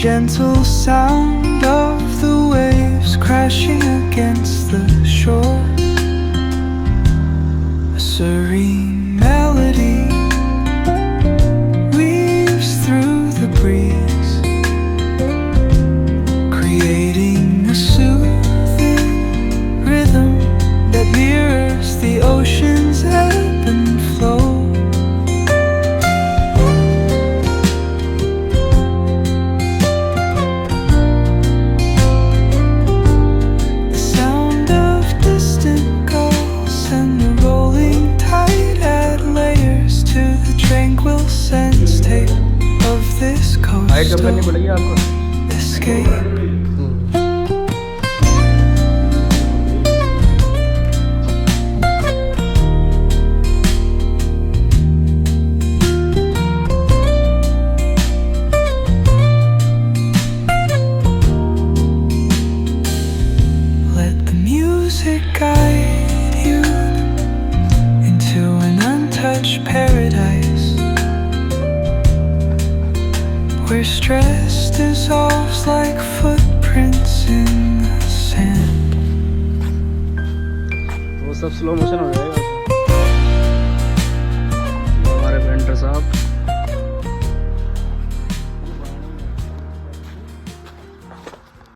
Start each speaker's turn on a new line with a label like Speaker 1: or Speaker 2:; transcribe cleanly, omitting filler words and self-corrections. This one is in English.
Speaker 1: gentle sound of the waves crashing against the shore. A serene melody weaves through the breeze, creating a soothing rhythm that mirrors the ocean's ebb and flow.
Speaker 2: Height कम करनी पड़ेगी आपको।
Speaker 1: Let the music guide you into an untouched paradise, where stress dissolves like footprints in the sand.
Speaker 2: वो सब slow motion हो जाएगा।